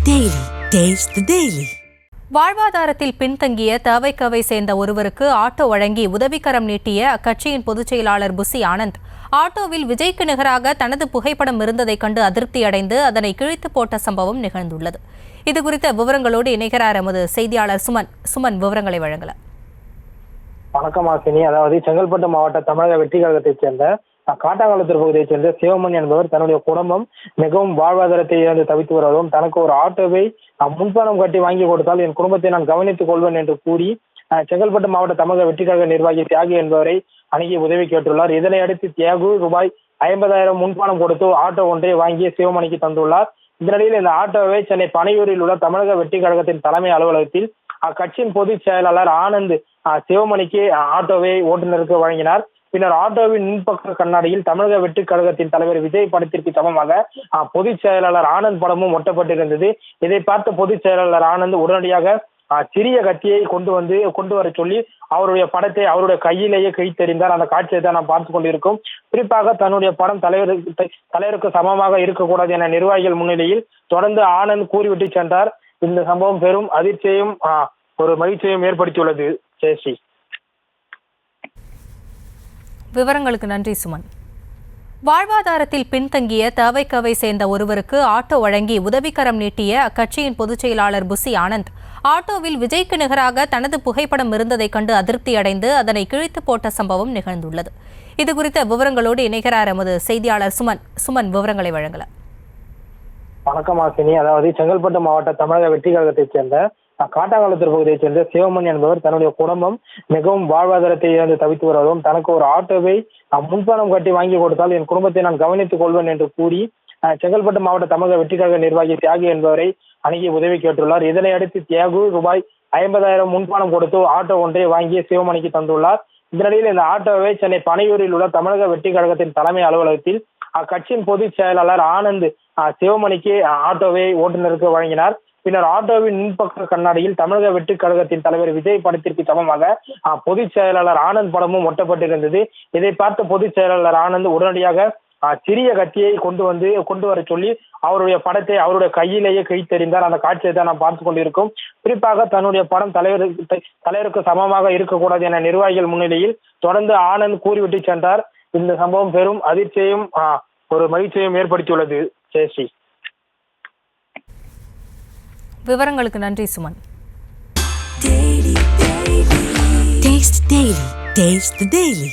Daily. Taste the Daily. வாழ்வாதாரத்தில் பின்தங்கிய தவைக்கவை சேர்ந்த ஒருவருக்கு ஆட்டோ வழங்கி உதவிக்கரம் நீட்டிய அக்கட்சியின் பொதுச் செயலாளர் புசி ஆனந்த் ஆட்டோவில் விஜய்க்கு நிகராக தனது புகைப்படம் இருந்ததைக் கண்டு அதிருப்தியடைந்து அதனை கிழித்து போட்ட சம்பவம் நிகழ்ந்துள்ளது. இதுகுறித்த விவரங்களோடு இணைகிறார் எமது செய்தியாளர் சுமன் விவரங்களை வழங்கலாம். வணக்கம் ஆசினி. அதாவது செங்கல்பட்டு மாவட்ட தமிழக வெற்றி கழகத்தைச் சேர்ந்த காட்டாங்குளத்தூர் பகுதியைச் சேர்ந்த சிவமணி என்பவர் தன்னுடைய குடும்பம் மிகவும் வாழ்வாதாரத்தை இழந்து தவித்து வருவதும் தனக்கு ஒரு ஆட்டோவை முன்பணம் கட்டி வாங்கி கொடுத்தால் என் குடும்பத்தை நான் கவனித்துக் கொள்வேன் என்று கூறி செங்கல்பட்டு மாவட்ட தமிழக வெற்றி கழக நிர்வாகி தியாகு என்பவரை அணுகி உதவி கேட்டுள்ளார். இதனை அடுத்து தியாகு ரூபாய் 50,000 முன்பணம் கொடுத்து ஆட்டோ ஒன்றை வாங்கி சிவமணிக்கு தந்துள்ளார். இதனிடையில் இந்த ஆட்டோவை சென்னை பனையூரில் உள்ள தமிழக வெற்றி கழகத்தின் தலைமை அலுவலகத்தில் அக்கட்சியின் பொதுச் செயலாளர் ஆனந்த் சிவமணிக்கு ஆட்டோவை ஓட்டுநருக்கு வழங்கினார். பின்னர் ஆட்டோவின் முன்பக்க கண்ணாடியில் தமிழக வெற்றி கழகத்தின் தலைவர் விஜய் படத்திற்கு சமமாக பொதுச் செயலாளர் ஆனந்த் படமும் ஒட்டப்பட்டிருந்தது. இதை பார்த்த பொதுச் செயலாளர் ஆனந்த் உடனடியாக சிறிய கத்தியை கொண்டு வர சொல்லி அவருடைய படத்தை அவருடைய கையிலேயே கிழித்தெறிந்தார். அந்த காட்சியை தான் நாம் பார்த்து கொண்டிருக்கோம். குறிப்பாக தன்னுடைய படம் தலைவருக்கு சமமாக இருக்கக்கூடாது என நிர்வாகிகள் முன்னிலையில் தொடர்ந்து ஆனந்த் கூறிவிட்டு சென்றார். இந்த சம்பவம் பெரும் அதிர்ச்சியையும் ஒரு மகிழ்ச்சியையும் ஏற்படுத்தியுள்ளது. ஜெயஸ்ரீ, விவரங்களுக்கு நன்றி சுமன். வாழ்வாதாரத்தில் பின்தங்கிய தவைக்கவை சேர்ந்த ஒருவருக்கு ஆட்டோ வழங்கி உதவிக்கரம் நீட்டிய அக்கட்சியின் பொதுச் செயலாளர் புசி ஆனந்த் ஆட்டோவில் விஜய்க்கு நிகராக தனது புகைப்படம் இருந்ததைக் கண்டு அதிருப்தியடைந்து அதனை கிழித்து போட்ட சம்பவம் நிகழ்ந்துள்ளது. இதுகுறித்த விவரங்களோடு இணைகிறார் எமது செய்தியாளர் சுமன் விவரங்களை வழங்கலாம். வணக்கம் ஆசினி. அதாவது செங்கல்பட்டு மாவட்ட தமிழக வெற்றி கழகத்தைச் சேர்ந்த காட்டாங்குளத்தூர் பகுதியைச் சேர்ந்த சிவமணி என்பவர் தன்னுடைய குடும்பம் மிகவும் வாழ்வாதாரத்தை இழந்து தவித்து வருவதும் தனக்கு ஒரு ஆட்டோவை முன்பணம் கட்டி வாங்கி கொடுத்தால் என் குடும்பத்தை நான் கவனித்துக் கொள்வேன் என்று கூறி செங்கல்பட்டு மாவட்ட தமிழக வெற்றி கழக நிர்வாகி தியாகு என்பவரை அணுகி உதவி கேட்டுள்ளார். இதனை அடுத்து தியாகு ரூபாய் 50,000 முன்பணம் கொடுத்து ஆட்டோ ஒன்றை வாங்கி சிவமணிக்கு தந்துள்ளார். இதனிடையில் இந்த ஆட்டோவை சென்னை பனையூரில் உள்ள தமிழக வெற்றி கழகத்தின் தலைமை அலுவலகத்தில் அக்கட்சியின் பொதுச் செயலாளர் ஆனந்த் சிவமணிக்கு ஆட்டோவை ஓட்டுநருக்கு வழங்கினார். பின்னர் ஆட்டோவின் முன்பக்க கண்ணாடியில் தமிழக வெற்றி கழகத்தின் தலைவர் விஜய் படத்திற்கு சமமாக பொதுச் செயலாளர் ஆனந்த் படமும் ஒட்டப்பட்டிருந்தது. இதை பார்த்த பொதுச் செயலாளர் ஆனந்த் உடனடியாக சிறிய கத்தியை கொண்டு வர சொல்லி அவருடைய படத்தை அவருடைய கையிலேயே கிழித்தெறிந்தார். அந்த காட்சியை தான் நாம் பார்த்து கொண்டிருக்கோம். குறிப்பாக தன்னுடைய படம் தலைவருக்கு சமமாக இருக்கக்கூடாது என நிர்வாகிகள் முன்னிலையில் தொடர்ந்து ஆனந்த் கூறிவிட்டு சென்றார். இந்த சம்பவம் பெரும் அதிர்ச்சியையும் ஒரு மகிழ்ச்சியையும் ஏற்படுத்தியுள்ளது. ஜெயஸ்ரீ, விவரங்களுக்கு நன்றி சுமன். Taste the Daily.